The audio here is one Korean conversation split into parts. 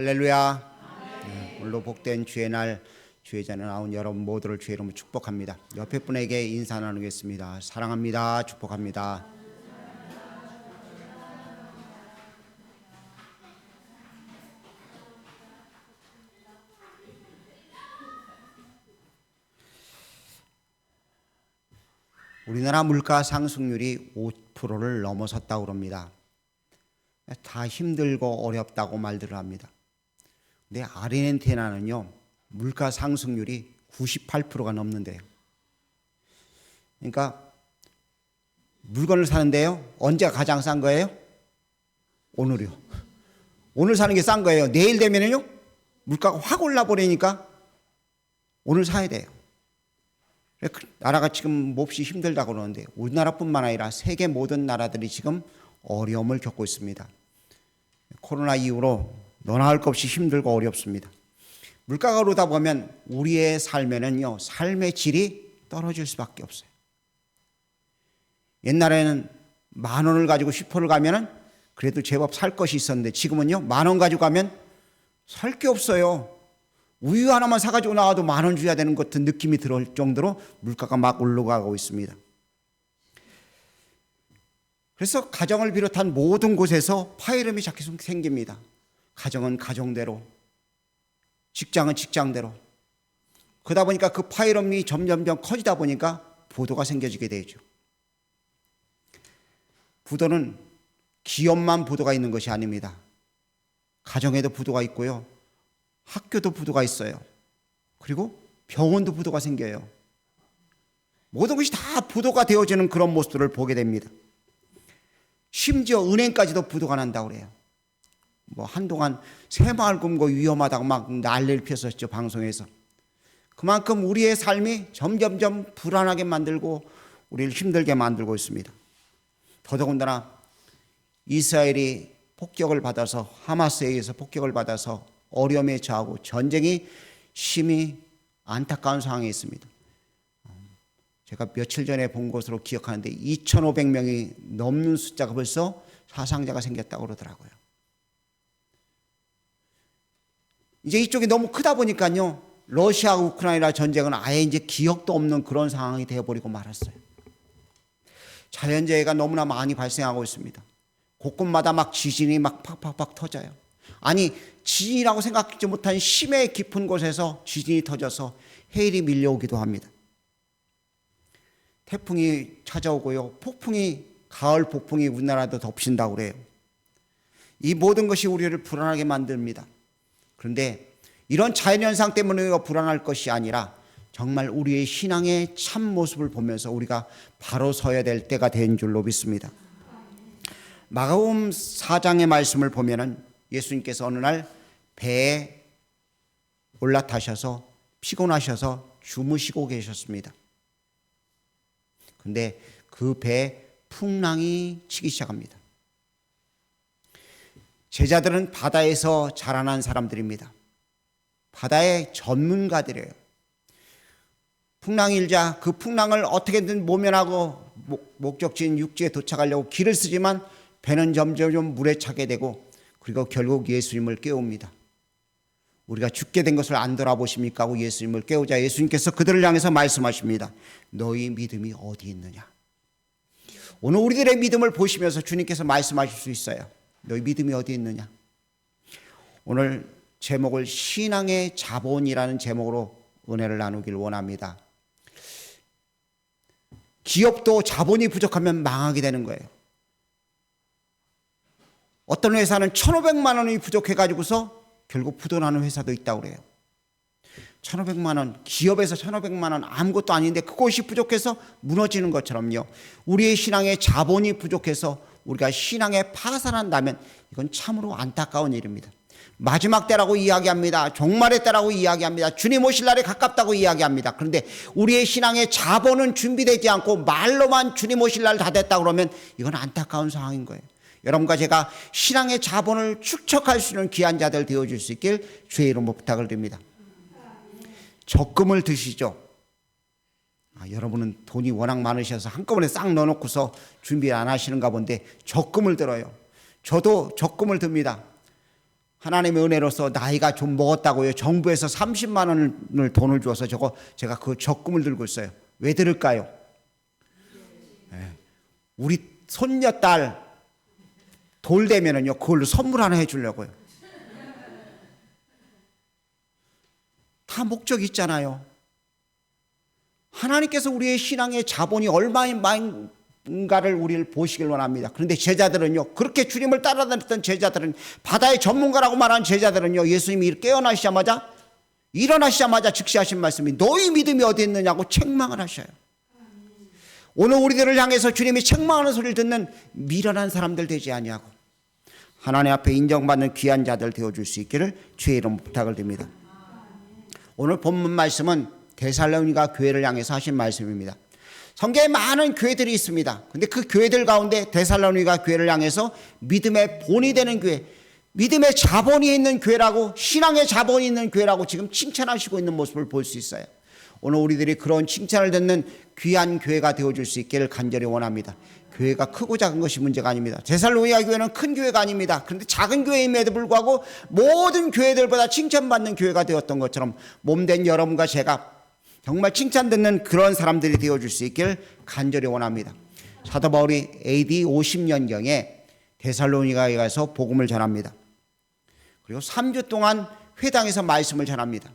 할렐루야. 오늘도 복된 주의 날, 주의 전에 나온 여러분 모두를 주의 이름으로 축복합니다. 옆에 분에게 인사 나누겠습니다. 사랑합니다. 축복합니다. 우리나라 물가 상승률이 5%를 넘어섰다고 합니다. 다 힘들고 어렵다고 말들을 합니다. 근데 아르헨티나는요, 물가 상승률이 98%가 넘는데요. 그러니까 물건을 사는데요, 언제가 가장 싼 거예요? 오늘이요. 오늘 사는 게 싼 거예요. 내일 되면은요, 물가가 확 올라버리니까 오늘 사야 돼요. 나라가 지금 몹시 힘들다고 그러는데 우리나라뿐만 아니라 세계 모든 나라들이 지금 어려움을 겪고 있습니다. 코로나 이후로 너나 할 것 없이 힘들고 어렵습니다. 물가가 오르다 보면 우리의 삶에는요, 삶의 질이 떨어질 수밖에 없어요. 옛날에는 10,000원을 가지고 슈퍼를 가면은 그래도 제법 살 것이 있었는데 지금은요, 10,000원 가지고 가면 살 게 없어요. 우유 하나만 사가지고 나와도 10,000원 줘야 되는 것 같은 느낌이 들을 정도로 물가가 막 올라가고 있습니다. 그래서 가정을 비롯한 모든 곳에서 파열음이 자꾸 생깁니다. 가정은 가정대로, 직장은 직장대로. 그러다 보니까 그 파열음이 점점점 커지다 보니까 부도가 생겨지게 되죠. 부도는 기업만 부도가 있는 것이 아닙니다. 가정에도 부도가 있고요. 학교도 부도가 있어요. 그리고 병원도 부도가 생겨요. 모든 것이 다 부도가 되어지는 그런 모습들을 보게 됩니다. 심지어 은행까지도 부도가 난다고 그래요. 한동안 새마을금고 위험하다고 막 난리를 폈었죠, 방송에서. 그만큼 우리의 삶이 점점점 불안하게 만들고 우리를 힘들게 만들고 있습니다. 더더군다나 이스라엘이 폭격을 받아서, 하마스에 의해서 폭격을 받아서 어려움에 처하고 전쟁이 심히 안타까운 상황에 있습니다. 제가 며칠 전에 본 것으로 기억하는데 2,500명이 넘는 숫자가 벌써 사상자가 생겼다고 그러더라고요. 이제 이쪽이 너무 크다 보니까요, 러시아 우크라이나 전쟁은 아예 이제 기억도 없는 그런 상황이 되어버리고 말았어요. 자연재해가 너무나 많이 발생하고 있습니다. 곳곳마다 막 지진이 막 팍팍팍 터져요. 아니, 지진이라고 생각하지 못한 심해 깊은 곳에서 지진이 터져서 해일이 밀려오기도 합니다. 태풍이 찾아오고요, 가을 폭풍이 우리나라도 덮친다고 그래요. 이 모든 것이 우리를 불안하게 만듭니다. 그런데 이런 자연현상 때문에 불안할 것이 아니라 정말 우리의 신앙의 참 모습을 보면서 우리가 바로 서야 될 때가 된 줄로 믿습니다. 마가복음 4장의 말씀을 보면은 예수님께서 어느 날 배에 올라타셔서 피곤하셔서 주무시고 계셨습니다. 근데 그 배에 풍랑이 치기 시작합니다. 제자들은 바다에서 자라난 사람들입니다. 바다의 전문가들이에요. 풍랑이 일자 그 풍랑을 어떻게든 모면하고 목적지인 육지에 도착하려고 길을 쓰지만 배는 점점 물에 차게 되고, 그리고 결국 예수님을 깨웁니다. 우리가 죽게 된 것을 안 돌아보십니까? 하고 예수님을 깨우자 예수님께서 그들을 향해서 말씀하십니다. 너희 믿음이 어디 있느냐? 오늘 우리들의 믿음을 보시면서 주님께서 말씀하실 수 있어요. 너희 믿음이 어디 있느냐? 오늘 제목을 신앙의 자본이라는 제목으로 은혜를 나누길 원합니다. 기업도 자본이 부족하면 망하게 되는 거예요. 어떤 회사는 1,500만 원이 부족해가지고서 결국 부도나는 회사도 있다고 그래요. 1,500만 원, 기업에서 1,500만 원 아무것도 아닌데 그것이 부족해서 무너지는 것처럼요. 우리의 신앙의 자본이 부족해서 우리가 신앙에 파산한다면 이건 참으로 안타까운 일입니다. 마지막 때라고 이야기합니다. 종말의 때라고 이야기합니다. 주님 오실 날에 가깝다고 이야기합니다. 그런데 우리의 신앙의 자본은 준비되지 않고 말로만 주님 오실 날 다 됐다 그러면 이건 안타까운 상황인 거예요. 여러분과 제가 신앙의 자본을 축적할 수 있는 귀한 자들 되어줄 수 있길 주의 이름으로 부탁을 드립니다. 적금을 드시죠. 여러분은 돈이 워낙 많으셔서 한꺼번에 싹 넣어놓고서 준비 안 하시는가 본데 적금을 들어요. 저도 적금을 듭니다. 하나님의 은혜로서 나이가 좀 먹었다고요. 정부에서 30만 원을 돈을 주어서 제가 그 적금을 들고 있어요. 왜 들을까요? 우리 손녀딸 돌 되면은요, 그걸로 선물 하나 해주려고요. 다 목적이 있잖아요. 하나님께서 우리의 신앙의 자본이 얼마인가를 우리를 보시길 원합니다. 그런데 제자들은요, 그렇게 주님을 따라다녔던 제자들은, 바다의 전문가라고 말하는 제자들은요, 예수님이 일어나시자마자 즉시 하신 말씀이 너희 믿음이 어디 있느냐고 책망을 하셔요. 오늘 우리들을 향해서 주님이 책망하는 소리를 듣는 미련한 사람들 되지 아니하고 하나님 앞에 인정받는 귀한 자들 되어줄 수 있기를 주의 이름 부탁을 드립니다. 오늘 본문 말씀은 데살로니가 교회를 향해서 하신 말씀입니다. 성경에 많은 교회들이 있습니다. 근데 그 교회들 가운데 데살로니가 교회를 향해서 믿음의 본이 되는 교회, 믿음의 자본이 있는 교회라고, 신앙의 자본이 있는 교회라고 지금 칭찬하시고 있는 모습을 볼 수 있어요. 오늘 우리들이 그런 칭찬을 듣는 귀한 교회가 되어줄 수 있기를 간절히 원합니다. 교회가 크고 작은 것이 문제가 아닙니다. 데살로니가 교회는 큰 교회가 아닙니다. 그런데 작은 교회임에도 불구하고 모든 교회들보다 칭찬받는 교회가 되었던 것처럼 몸된 여러분과 제가 정말 칭찬 듣는 그런 사람들이 되어줄 수 있기를 간절히 원합니다. 사도 바울이 AD 50년경에 데살로니가에 가서 복음을 전합니다. 그리고 3주 동안 회당에서 말씀을 전합니다.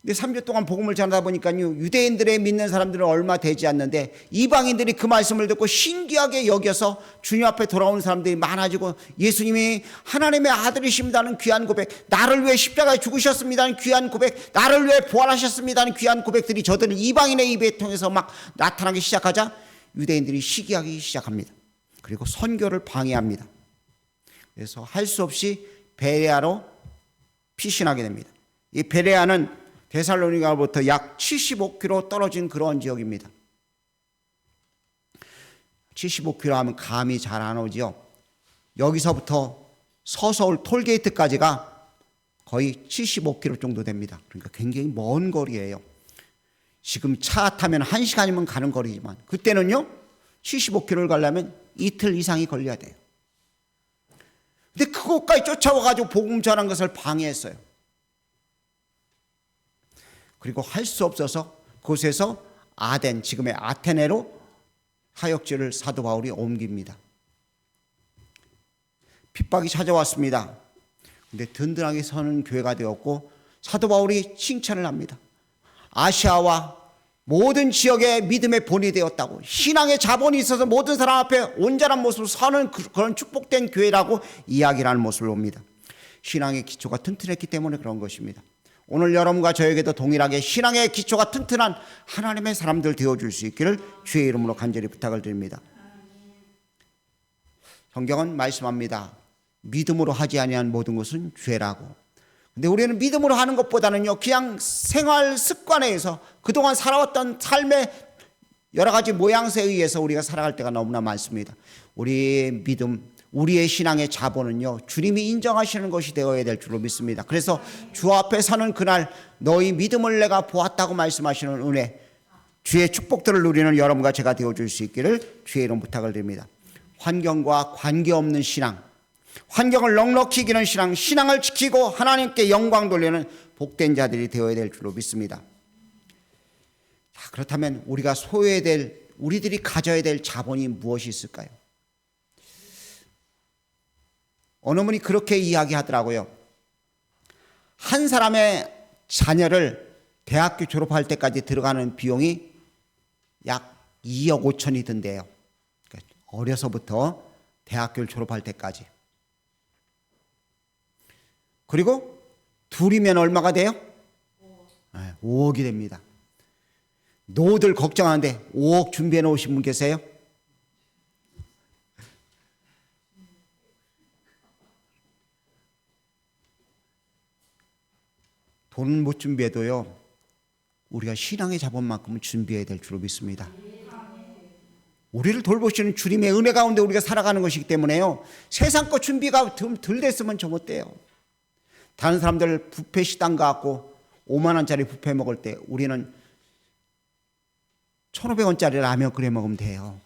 근데 3주 동안 복음을 전하다 보니까요, 유대인들의 믿는 사람들은 얼마 되지 않는데 이방인들이 그 말씀을 듣고 신기하게 여겨서 주님 앞에 돌아오는 사람들이 많아지고, 예수님이 하나님의 아들이십니다는 귀한 고백, 나를 위해 십자가에 죽으셨습니다는 귀한 고백, 나를 위해 부활하셨습니다는 귀한 고백들이 저들은 이방인의 입에 통해서 막 나타나기 시작하자 유대인들이 시기하기 시작합니다. 그리고 선교를 방해합니다. 그래서 할 수 없이 베레아로 피신하게 됩니다. 이 베레아는 데살로니가로부터 약 75km 떨어진 그런 지역입니다. 75km 하면 감이 잘 안 오지요. 여기서부터 서서울 톨게이트까지가 거의 75km 정도 됩니다. 그러니까 굉장히 먼 거리예요. 지금 차 타면 1시간이면 가는 거리지만 그때는요, 75km를 가려면 이틀 이상이 걸려야 돼요. 근데 그곳까지 쫓아와가지고 복음 전한 것을 방해했어요. 그리고 할 수 없어서 그곳에서 아덴, 지금의 아테네로 사역지를 사도 바울이 옮깁니다. 핍박이 찾아왔습니다. 근데 든든하게 서는 교회가 되었고 사도 바울이 칭찬을 합니다. 아시아와 모든 지역에 믿음의 본이 되었다고, 신앙의 자본이 있어서 모든 사람 앞에 온전한 모습으로 서는 그런 축복된 교회라고 이야기를 하는 모습을 봅니다. 신앙의 기초가 튼튼했기 때문에 그런 것입니다. 오늘 여러분과 저에게도 동일하게 신앙의 기초가 튼튼한 하나님의 사람들 되어줄 수 있기를 주의 이름으로 간절히 부탁을 드립니다. 성경은 말씀합니다. 믿음으로 하지 아니한 모든 것은 죄라고. 근데 우리는 믿음으로 하는 것보다는요, 그냥 생활 습관에 의해서 그동안 살아왔던 삶의 여러 가지 모양새에 의해서 우리가 살아갈 때가 너무나 많습니다. 우리의 믿음, 우리의 신앙의 자본은요, 주님이 인정하시는 것이 되어야 될 줄로 믿습니다. 그래서 주 앞에 서는 그날 너희 믿음을 내가 보았다고 말씀하시는 은혜, 주의 축복들을 누리는 여러분과 제가 되어줄 수 있기를 주의 이름 부탁을 드립니다. 환경과 관계없는 신앙, 환경을 넉넉히 이기는 신앙, 신앙을 지키고 하나님께 영광 돌리는 복된 자들이 되어야 될 줄로 믿습니다. 자, 그렇다면 우리가 소유해야 될, 우리들이 가져야 될 자본이 무엇이 있을까요? 어느 분이 그렇게 이야기하더라고요. 한 사람의 자녀를 대학교 졸업할 때까지 들어가는 비용이 약 2억 5천이 든대요. 그러니까 어려서부터 대학교를 졸업할 때까지. 그리고 둘이면 얼마가 돼요? 5억이 됩니다. 노후들 걱정하는데 5억 준비해 놓으신 분 계세요? 돈은 못 준비해도요, 우리가 신앙의 자본만큼은 준비해야 될 줄로 믿습니다. 우리를 돌보시는 주님의 은혜 가운데 우리가 살아가는 것이기 때문에요, 세상 거 준비가 덜 됐으면 저 못돼요. 다른 사람들 뷔페 식당 가고 5만 원짜리 뷔페 먹을 때 우리는 1,500원짜리 라면 끓여 먹으면 돼요.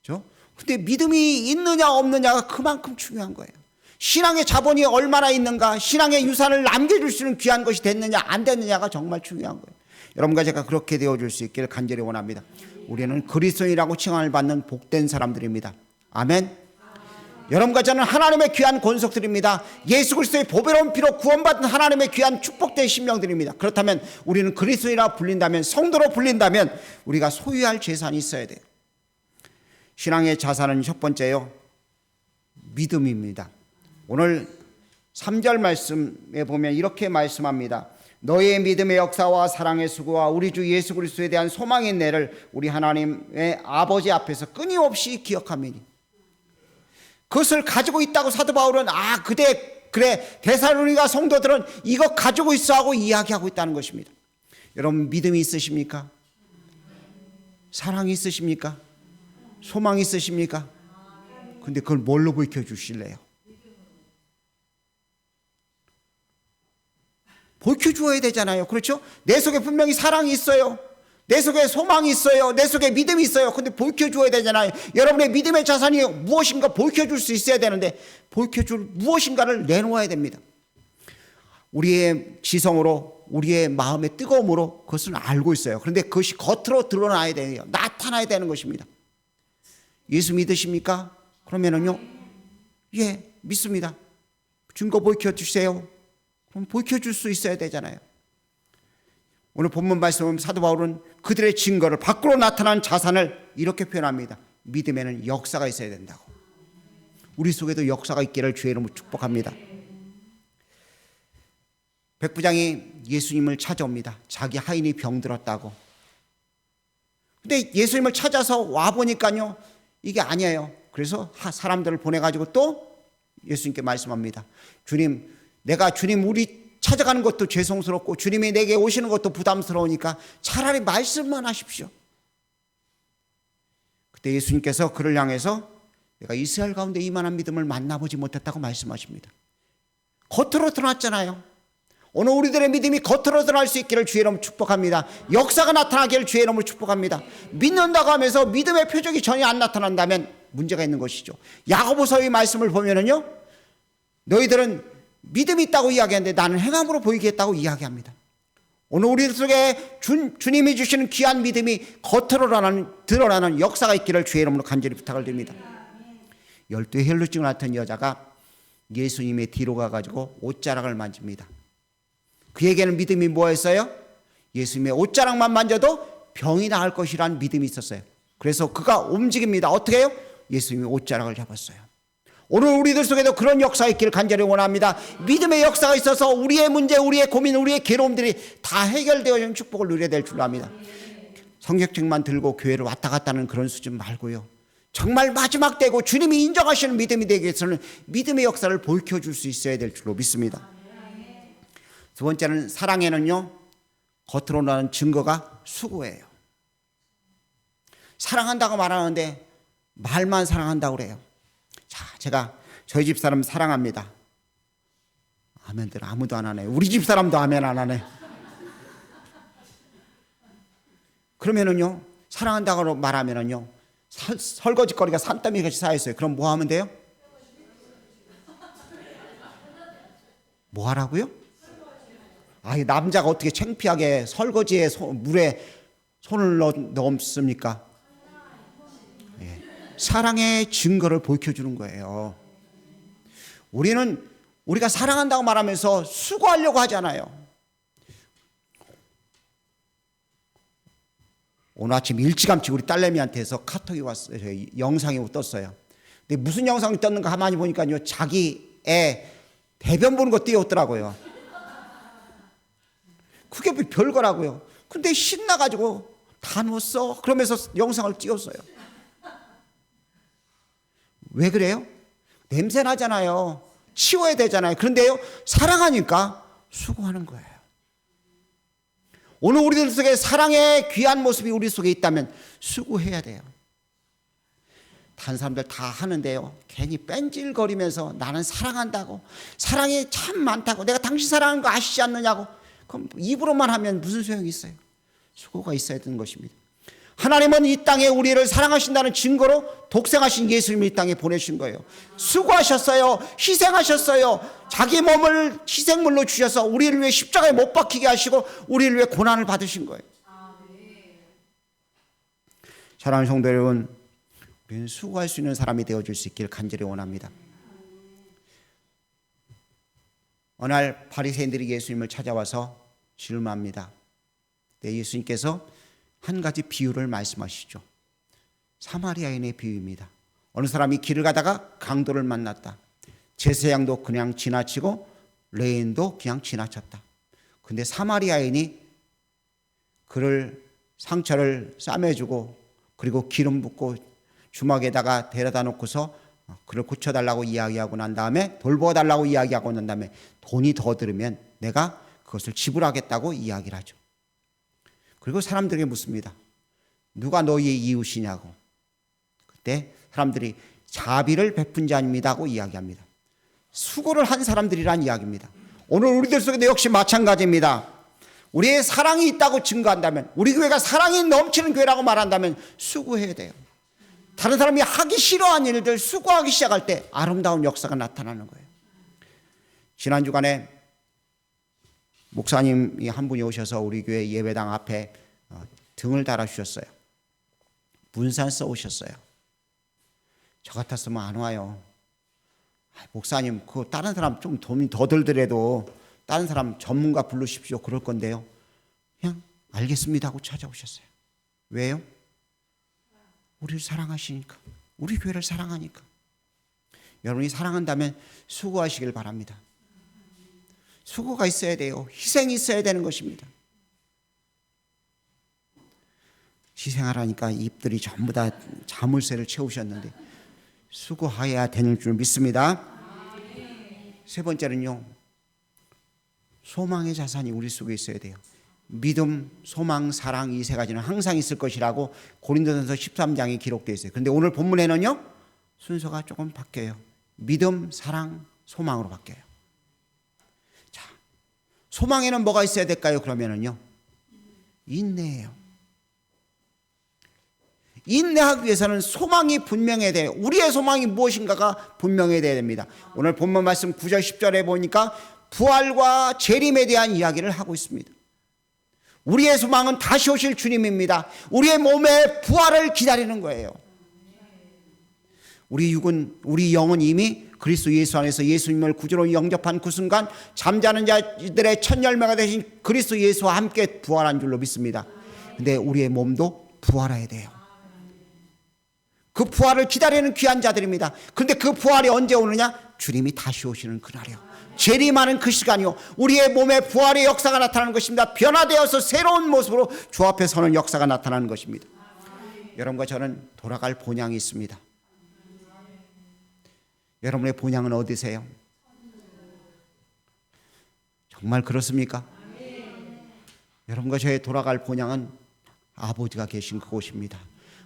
그렇죠? 근데 믿음이 있느냐 없느냐가 그만큼 중요한 거예요. 신앙의 자본이 얼마나 있는가, 신앙의 유산을 남겨줄 수 있는 귀한 것이 됐느냐 안 됐느냐가 정말 중요한 거예요. 여러분과 제가 그렇게 되어줄 수 있기를 간절히 원합니다. 우리는 그리스도인이라고 칭함을 받는 복된 사람들입니다. 아멘. 여러분과 저는 하나님의 귀한 권속들입니다. 예수 그리스도의 보배로운 피로 구원받은 하나님의 귀한 축복된 심령들입니다. 그렇다면 우리는 그리스도인이라 불린다면, 성도로 불린다면 우리가 소유할 재산이 있어야 돼요. 신앙의 자산은 첫 번째요, 믿음입니다. 오늘 3절 말씀에 보면 이렇게 말씀합니다. 너의 믿음의 역사와 사랑의 수고와 우리 주 예수 그리스도에 대한 소망의 내를 우리 하나님의 아버지 앞에서 끊임없이 기억하미니. 그것을 가지고 있다고 사도 바울은 그래 데살로니가 성도들은 이거 가지고 있어 하고 이야기하고 있다는 것입니다. 여러분 믿음이 있으십니까? 사랑이 있으십니까? 소망이 있으십니까? 근데 그걸 뭘로 보여주실래요? 보여주어야 되잖아요. 그렇죠? 내 속에 분명히 사랑이 있어요. 내 속에 소망이 있어요. 내 속에 믿음이 있어요. 근데 보여줘야 되잖아요. 여러분의 믿음의 자산이 무엇인가 보여줄 수 있어야 되는데 보여줄 무엇인가를 내놓아야 됩니다. 우리의 지성으로, 우리의 마음의 뜨거움으로 그것을 알고 있어요. 그런데 그것이 겉으로 드러나야 돼요. 나타나야 되는 것입니다. 예수 믿으십니까? 그러면은요, 예, 믿습니다. 증거 보여주세요. 그럼 보여줄 수 있어야 되잖아요. 오늘 본문 말씀은 사도 바울은 그들의 증거를, 밖으로 나타난 자산을 이렇게 표현합니다. 믿음에는 역사가 있어야 된다고. 우리 속에도 역사가 있기를 주의 이름으로 축복합니다. 백부장이 예수님을 찾아옵니다. 자기 하인이 병들었다고. 근데 예수님을 찾아서 와보니까요, 이게 아니에요. 그래서 사람들을 보내가지고 또 예수님께 말씀합니다. 주님, 내가 주님 우리 찾아가는 것도 죄송스럽고 주님이 내게 오시는 것도 부담스러우니까 차라리 말씀만 하십시오. 그때 예수님께서 그를 향해서 내가 이스라엘 가운데 이만한 믿음을 만나보지 못했다고 말씀하십니다. 겉으로 드러났잖아요. 오늘 우리들의 믿음이 겉으로 드러날 수 있기를 주의 이름으로 축복합니다. 역사가 나타나기를 주의 이름으로 축복합니다. 믿는다고 하면서 믿음의 표적이 전혀 안 나타난다면 문제가 있는 것이죠. 야고보서의 말씀을 보면은요, 너희들은 믿음이 있다고 이야기하는데 나는 행함으로 보이겠다고 이야기합니다. 오늘 우리 속에 주님이 주시는 귀한 믿음이 겉으로 드러나는 역사가 있기를 주의 이름으로 간절히 부탁을 드립니다. 12의 혈루증을 앓던 여자가 예수님의 뒤로 가가지고 옷자락을 만집니다. 그에게는 믿음이 뭐였어요? 예수님의 옷자락만 만져도 병이 나을 것이라는 믿음이 있었어요. 그래서 그가 움직입니다. 어떻게 해요? 예수님의 옷자락을 잡았어요. 오늘 우리들 속에도 그런 역사가 있기를 간절히 원합니다. 믿음의 역사가 있어서 우리의 문제, 우리의 고민, 우리의 괴로움들이 다 해결되어지는 축복을 누려야 될 줄 압니다. 성경책만 들고 교회를 왔다 갔다 하는 그런 수준 말고요, 정말 마지막 때고 주님이 인정하시는 믿음이 되기 위해서는 믿음의 역사를 보여줄 수 있어야 될 줄로 믿습니다. 두 번째는 사랑에는요, 겉으로 나는 증거가 수고예요. 사랑한다고 말하는데 말만 사랑한다고 그래요. 자, 제가 저희 집 사람 사랑합니다. 아멘들 아무도 안 하네. 우리 집 사람도 아멘 안 하네. 그러면은요, 사랑한다고 말하면은요, 설거지거리가 산더미 같이 쌓여있어요. 그럼 뭐 하면 돼요? 뭐 하라고요? 이 남자가 어떻게 창피하게 설거지에 물에 손을 넣습니까? 예. 사랑의 증거를 보여주는 거예요. 우리가 사랑한다고 말하면서 수고하려고 하잖아요. 오늘 아침 일찌감치 우리 딸내미한테서 카톡이 왔어요. 영상이 떴어요. 근데 무슨 영상이 떴는가 가만히 보니까요, 자기 애 대변 보는 거 띄웠더라고요. 그게 별거라고요. 근데 신나가지고 다 넣었어 그러면서 영상을 띄웠어요. 왜 그래요? 냄새 나잖아요. 치워야 되잖아요. 그런데요, 사랑하니까 수고하는 거예요. 오늘 우리들 속에 사랑의 귀한 모습이 우리 속에 있다면 수고해야 돼요. 다른 사람들 다 하는데요, 괜히 뺀질거리면서 나는 사랑한다고, 사랑이 참 많다고, 내가 당신 사랑하는 거 아시지 않느냐고, 그럼 입으로만 하면 무슨 소용이 있어요? 수고가 있어야 되는 것입니다. 하나님은 이 땅에 우리를 사랑하신다는 증거로 독생하신 예수님을 이 땅에 보내신 거예요. 수고하셨어요. 희생하셨어요. 자기 몸을 희생물로 주셔서 우리를 위해 십자가에 못 박히게 하시고 우리를 위해 고난을 받으신 거예요. 사랑하는 성도 여러분, 우리는 수고할 수 있는 사람이 되어줄 수 있기를 간절히 원합니다. 어느 날 바리새인들이 예수님을 찾아와서 질문합니다. 예수님께서 한 가지 비유를 말씀하시죠. 사마리아인의 비유입니다. 어느 사람이 길을 가다가 강도를 만났다. 제사장도 그냥 지나치고 레인도 그냥 지나쳤다. 근데 사마리아인이 그를 상처를 싸매주고 그리고 기름 붓고 주막에다가 데려다 놓고서 그를 고쳐달라고 이야기하고 난 다음에 돌보아달라고 이야기하고 난 다음에 돈이 더 들으면 내가 그것을 지불하겠다고 이야기를 하죠. 그리고 사람들에게 묻습니다. 누가 너희의 이웃이냐고. 그때 사람들이 자비를 베푼 자입니다 하고 이야기합니다. 수고를 한 사람들이란 이야기입니다. 오늘 우리들 속에도 역시 마찬가지입니다. 우리의 사랑이 있다고 증거한다면, 우리 교회가 사랑이 넘치는 교회라고 말한다면 수고해야 돼요. 다른 사람이 하기 싫어하는 일들 수고하기 시작할 때 아름다운 역사가 나타나는 거예요. 지난 주간에 목사님이 한 분이 오셔서 우리 교회 예배당 앞에 등을 달아주셨어요. 문산 써오셨어요. 저 같았으면 안 와요. 목사님, 그 다른 사람 좀 돈이 더 들더라도 다른 사람 전문가 부르십시오. 그럴 건데요. 그냥 알겠습니다 하고 찾아오셨어요. 왜요? 우리를 사랑하시니까. 우리 교회를 사랑하니까. 여러분이 사랑한다면 수고하시길 바랍니다. 수고가 있어야 돼요. 희생이 있어야 되는 것입니다. 희생하라니까 입들이 전부 다 자물쇠를 채우셨는데 수고해야 되는 줄 믿습니다. 세 번째는요, 소망의 자산이 우리 속에 있어야 돼요. 믿음, 소망, 사랑 이 세 가지는 항상 있을 것이라고 고린도전서 13장에 기록되어 있어요. 그런데 오늘 본문에는요, 순서가 조금 바뀌어요. 믿음, 사랑, 소망으로 바뀌어요. 자, 소망에는 뭐가 있어야 될까요? 그러면은요, 인내예요. 인내하기 위해서는 소망이 분명해야 돼요. 우리의 소망이 무엇인가가 분명해야 됩니다. 오늘 본문 말씀 9절 10절에 보니까 부활과 재림에 대한 이야기를 하고 있습니다. 우리의 소망은 다시 오실 주님입니다. 우리의 몸의 부활을 기다리는 거예요. 우리 육은, 우리 영은 이미 그리스도 예수 안에서 예수님을 구주로 영접한 그 순간 잠자는 자들의 첫 열매가 되신 그리스도 예수와 함께 부활한 줄로 믿습니다. 근데 우리의 몸도 부활해야 돼요. 그 부활을 기다리는 귀한 자들입니다. 그런데 그 부활이 언제 오느냐? 주님이 다시 오시는 그날이요. 재림하는 그 시간이요. 우리의 몸에 부활의 역사가 나타나는 것입니다. 변화되어서 새로운 모습으로 주 앞에 서는 역사가 나타나는 것입니다. 여러분과 저는 돌아갈 본향이 있습니다. 여러분의 본향은 어디세요? 정말 그렇습니까? 여러분과 저의 돌아갈 본향은 아버지가 계신 그곳입니다.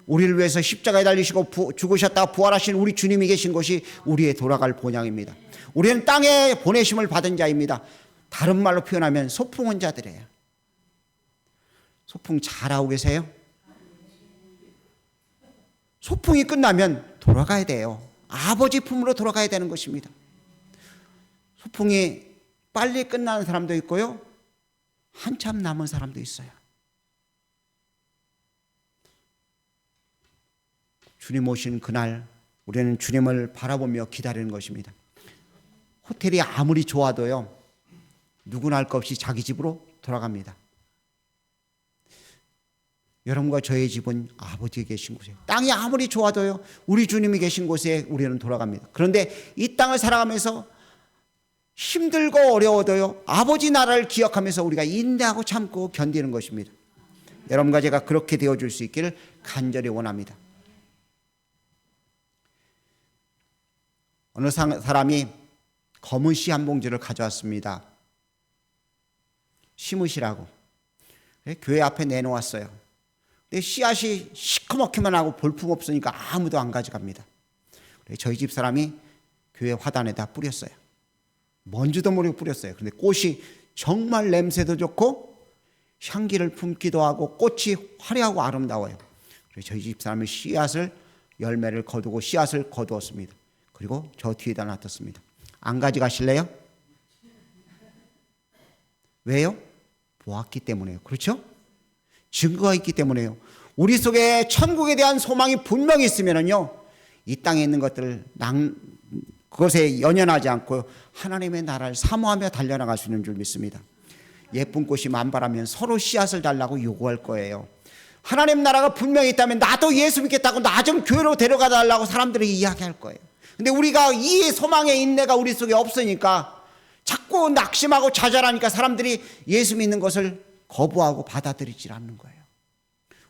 우리를 위해서 십자가에 달리시고 죽으셨다가 부활하신 우리 주님이 계신 곳이 우리의 돌아갈 본향입니다. 우리는 땅에 보내심을 받은 자입니다. 다른 말로 표현하면 소풍 자들이에요. 소풍 잘하고 계세요? 소풍이 끝나면 돌아가야 돼요. 아버지 품으로 돌아가야 되는 것입니다. 소풍이 빨리 끝나는 사람도 있고요, 한참 남은 사람도 있어요. 주님 오신 그날 우리는 주님을 바라보며 기다리는 것입니다. 호텔이 아무리 좋아도요, 누구나 할 것 없이 자기 집으로 돌아갑니다. 여러분과 저의 집은 아버지가 계신 곳이에요. 땅이 아무리 좋아도요, 우리 주님이 계신 곳에 우리는 돌아갑니다. 그런데 이 땅을 살아가면서 힘들고 어려워도요, 아버지 나라를 기억하면서 우리가 인내하고 참고 견디는 것입니다. 여러분과 제가 그렇게 되어줄 수 있기를 간절히 원합니다. 어느 사람이 검은 씨 한 봉지를 가져왔습니다. 심으시라고. 교회 앞에 내놓았어요. 근데 씨앗이 시커멓기만 하고 볼품 없으니까 아무도 안 가져갑니다. 저희 집 사람이 교회 화단에다 뿌렸어요. 뭔지도 모르고 뿌렸어요. 그런데 꽃이 정말 냄새도 좋고 향기를 품기도 하고 꽃이 화려하고 아름다워요. 그래서 저희 집사람이 씨앗을 열매를 거두고 씨앗을 거두었습니다. 그리고 저 뒤에다 놔뒀습니다. 안 가져가실래요? 왜요? 보았기 때문에요. 그렇죠? 증거가 있기 때문에요. 우리 속에 천국에 대한 소망이 분명히 있으면요, 이 땅에 있는 것들을 그것에 연연하지 않고 하나님의 나라를 사모하며 달려나갈 수 있는 줄 믿습니다. 예쁜 꽃이 만발하면 서로 씨앗을 달라고 요구할 거예요. 하나님 나라가 분명히 있다면 나도 예수 믿겠다고 나 좀 교회로 데려가 달라고 사람들이 이야기할 거예요. 근데 우리가 이 소망의 인내가 우리 속에 없으니까 자꾸 낙심하고 좌절하니까 사람들이 예수 믿는 것을 거부하고 받아들이질 않는 거예요.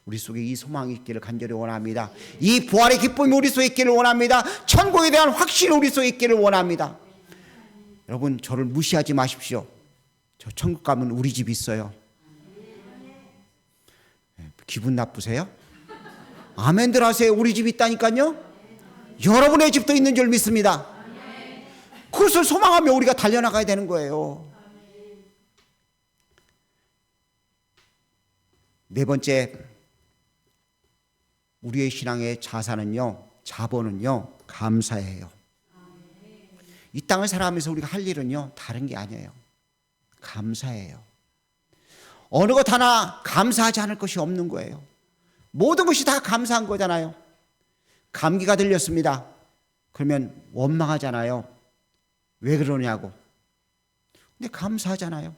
우리 속에 이 소망이 있기를 간절히 원합니다. 이 부활의 기쁨이 우리 속에 있기를 원합니다. 천국에 대한 확신이 우리 속에 있기를 원합니다. 여러분, 저를 무시하지 마십시오. 저 천국 가면 우리 집 있어요. 기분 나쁘세요? 아멘들 하세요. 우리 집 있다니까요. 여러분의 집도 있는 줄 믿습니다. 그것을 소망하며 우리가 달려나가야 되는 거예요. 네 번째, 우리의 신앙의 자본은요, 감사예요. 이 땅을 살아가면서 우리가 할 일은요, 다른 게 아니에요. 감사예요. 어느 것 하나 감사하지 않을 것이 없는 거예요. 모든 것이 다 감사한 거잖아요. 감기가 들렸습니다. 그러면 원망하잖아요. 왜 그러냐고. 근데 감사하잖아요.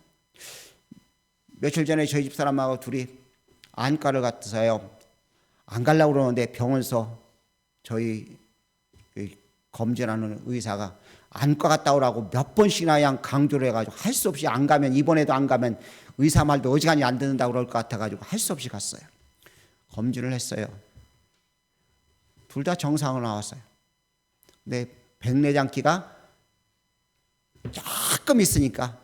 며칠 전에 저희 집 사람하고 둘이 안과를 갔어요. 안 가려고 그러는데 병원에서 저희 검진하는 의사가 안과 갔다 오라고 몇 번씩이나 그냥 강조를 해가지고 할 수 없이 안 가면, 이번에도 안 가면 의사 말도 어지간히 안 듣는다고 그럴 것 같아가지고 할 수 없이 갔어요. 검진을 했어요. 둘 다 정상으로 나왔어요. 근데 백내장기가 조금 있으니까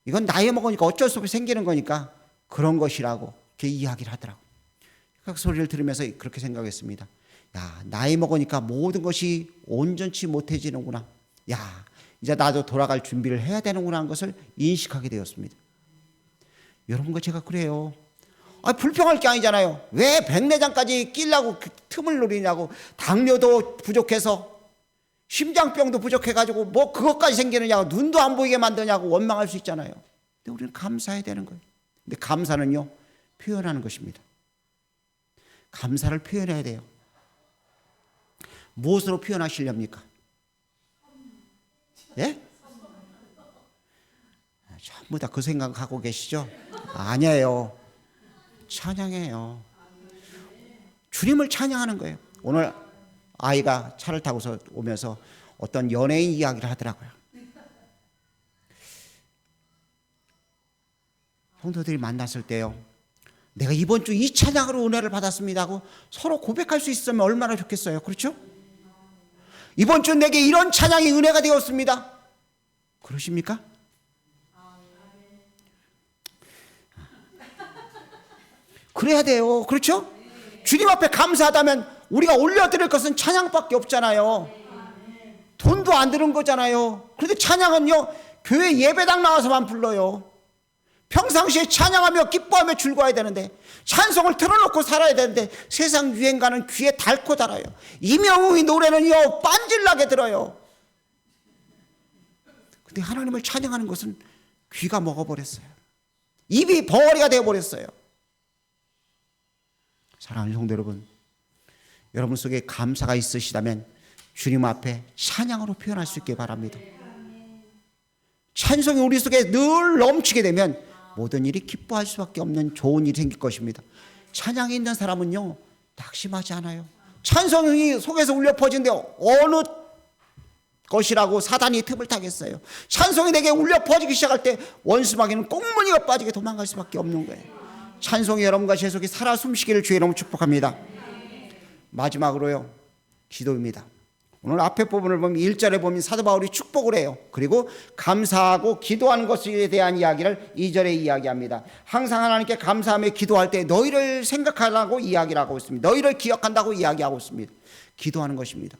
이건 나이 먹으니까 어쩔 수 없이 생기는 거니까 그런 것이라고 이렇게 이야기를 하더라고요. 그 소리를 들으면서 그렇게 생각했습니다. 야, 나이 먹으니까 모든 것이 온전치 못해지는구나. 야, 이제 나도 돌아갈 준비를 해야 되는구나 하는 것을 인식하게 되었습니다. 여러분과 제가 그래요. 불평할 게 아니잖아요. 왜 백내장까지 끼려고 그 틈을 노리냐고. 당뇨도 부족해서 심장병도 부족해가지고 뭐 그것까지 생기느냐고, 눈도 안 보이게 만드냐고 원망할 수 있잖아요. 근데 우리는 감사해야 되는 거예요. 근데 감사는요, 표현하는 것입니다. 감사를 표현해야 돼요. 무엇으로 표현하시렵니까? 예? 전부 다 그 생각하고 계시죠? 아니에요. 찬양해요. 주님을 찬양하는 거예요. 오늘 아이가 차를 타고서 오면서 어떤 연예인 이야기를 하더라고요. 성도들이 만났을 때요, 내가 이번 주 이 찬양으로 은혜를 받았습니다 하고 서로 고백할 수 있으면 얼마나 좋겠어요. 그렇죠? 이번 주 내게 이런 찬양이 은혜가 되었습니다. 그러십니까? 그래야 돼요. 그렇죠? 주님 앞에 감사하다면 우리가 올려드릴 것은 찬양밖에 없잖아요. 돈도 안 드는 거잖아요. 그런데 찬양은요, 교회 예배당 나와서만 불러요. 평상시에 찬양하며 기뻐하며 즐거워야 되는데, 찬송을 틀어놓고 살아야 되는데 세상 유행가는 귀에 닳고 달아요. 이명웅의 노래는요, 빤질나게 들어요. 근데 하나님을 찬양하는 것은 귀가 먹어버렸어요. 입이 벙어리가 되어버렸어요. 사랑하는 성도 여러분, 여러분 속에 감사가 있으시다면 주님 앞에 찬양으로 표현할 수 있게 바랍니다. 찬송이 우리 속에 늘 넘치게 되면 모든 일이 기뻐할 수밖에 없는 좋은 일이 생길 것입니다. 찬양이 있는 사람은요, 낙심하지 않아요. 찬송이 속에서 울려 퍼지는데 어느 것이라고 사단이 틈을 타겠어요. 찬송이 내게 울려 퍼지기 시작할 때 원수마귀는 꽁무니가 빠지게 도망갈 수밖에 없는 거예요. 찬송이 여러분과 제 속에 살아 숨쉬기를 주의 이름으로 축복합니다. 마지막으로요, 기도입니다. 오늘 앞에 부분을 보면 1절에 보면 사도 바울이 축복을 해요. 그리고 감사하고 기도하는 것에 대한 이야기를 2절에 이야기합니다. 항상 하나님께 감사하며 기도할 때 너희를 생각하라고 이야기를 하고 있습니다. 너희를 기억한다고 이야기하고 있습니다. 기도하는 것입니다.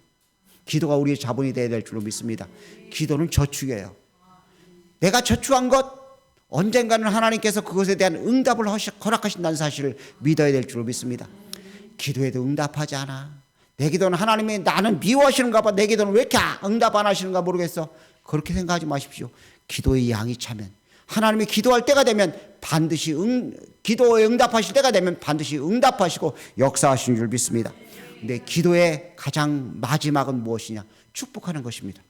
기도가 우리의 자본이 되어야 될 줄로 믿습니다. 기도는 저축이에요. 내가 저축한 것 언젠가는 하나님께서 그것에 대한 응답을 허락하신다는 사실을 믿어야 될 줄로 믿습니다. 기도에도 응답하지 않아. 내 기도는 하나님이 나는 미워하시는가 봐. 내 기도는 왜 이렇게 응답 안 하시는가 모르겠어. 그렇게 생각하지 마십시오. 기도의 양이 차면, 하나님이 기도할 때가 되면 반드시 기도에 응답하실 때가 되면 반드시 응답하시고 역사하시는 줄 믿습니다. 근데 기도의 가장 마지막은 무엇이냐? 축복하는 것입니다.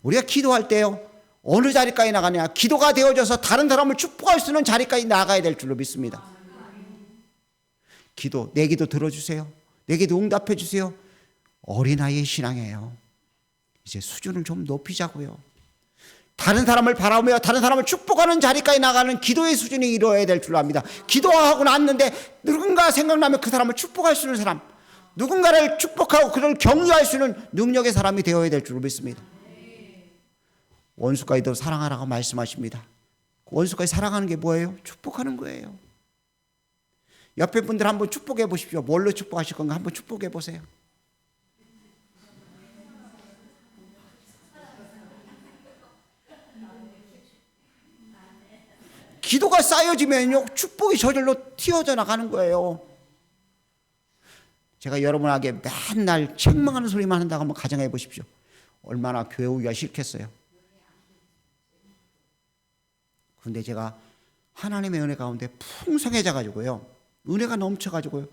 우리가 기도할 때요, 어느 자리까지 나가냐? 기도가 되어져서 다른 사람을 축복할 수 있는 자리까지 나가야 될 줄로 믿습니다. 기도, 내 기도 들어주세요. 내 기도 응답해 주세요. 어린아이의 신앙이에요. 이제 수준을 좀 높이자고요. 다른 사람을 바라보며 다른 사람을 축복하는 자리까지 나가는 기도의 수준이 이루어야 될 줄로 압니다. 기도하고 났는데 누군가 생각나면 그 사람을 축복할 수 있는 사람, 누군가를 축복하고 그를 격려할 수 있는 능력의 사람이 되어야 될 줄로 믿습니다. 원수까지도 사랑하라고 말씀하십니다. 원수까지 사랑하는 게 뭐예요? 축복하는 거예요. 옆에 분들 한번 축복해 보십시오. 뭘로 축복하실 건가 한번 축복해 보세요. 기도가 쌓여지면요, 축복이 저절로 튀어져 나가는 거예요. 제가 여러분에게 맨날 책망하는 소리만 한다고 한번 가정해 보십시오. 얼마나 교회 오기가 싫겠어요. 그런데 제가 하나님의 은혜 가운데 풍성해져 가지고요, 은혜가 넘쳐 가지고요,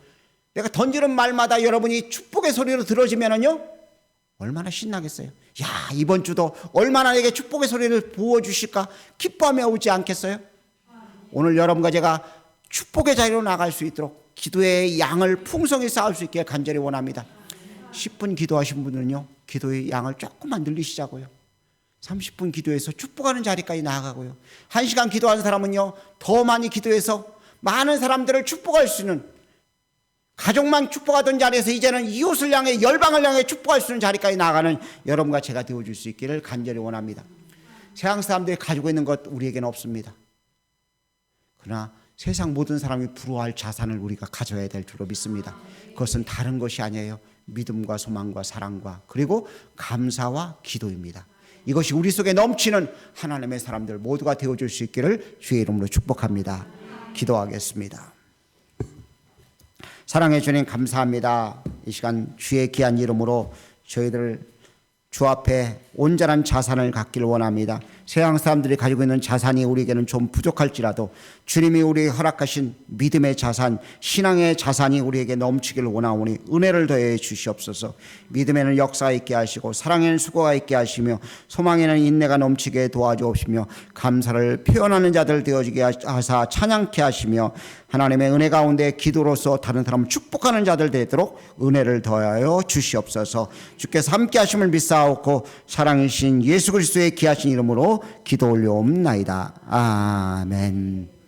내가 던지는 말마다 여러분이 축복의 소리로 들어지면은요, 얼마나 신나겠어요. 야, 이번 주도 얼마나 내게 축복의 소리를 부어주실까 기뻐하며 오지 않겠어요? 오늘 여러분과 제가 축복의 자리로 나갈 수 있도록 기도의 양을 풍성히 쌓을 수 있게 간절히 원합니다. 10분 기도하신 분은요, 기도의 양을 조금만 늘리시자고요. 30분 기도해서 축복하는 자리까지 나아가고요. 1시간 기도하는 사람은요, 더 많이 기도해서 많은 사람들을 축복할 수 있는, 가족만 축복하던 자리에서 이제는 이웃을 향해, 열방을 향해 축복할 수 있는 자리까지 나아가는 여러분과 제가 되어줄 수 있기를 간절히 원합니다. 세상 사람들이 가지고 있는 것 우리에게는 없습니다. 그러나 세상 모든 사람이 부러워할 자산을 우리가 가져야 될 줄로 믿습니다. 그것은 다른 것이 아니에요. 믿음과 소망과 사랑과 그리고 감사와 기도입니다. 이것이 우리 속에 넘치는 하나님의 사람들 모두가 되어줄 수 있기를 주의 이름으로 축복합니다. 기도하겠습니다. 사랑해 주님 감사합니다. 이 시간 주의 귀한 이름으로 저희들 주 앞에 온전한 자산을 갖기를 원합니다. 세상 사람들이 가지고 있는 자산이 우리에게는 좀 부족할지라도 주님이 우리에게 허락하신 믿음의 자산, 신앙의 자산이 우리에게 넘치기를 원하오니 은혜를 더해 주시옵소서. 믿음에는 역사가 있게 하시고 사랑에는 수고가 있게 하시며 소망에는 인내가 넘치게 도와주옵시며 감사를 표현하는 자들 되어지게 하사 찬양케 하시며 하나님의 은혜 가운데 기도로서 다른 사람을 축복하는 자들 되도록 은혜를 더하여 주시옵소서. 주께서 함께 하심을 믿사옵고 사랑이신 예수 그리스도의 귀하신 이름으로 기도 올려옵나이다. 아멘.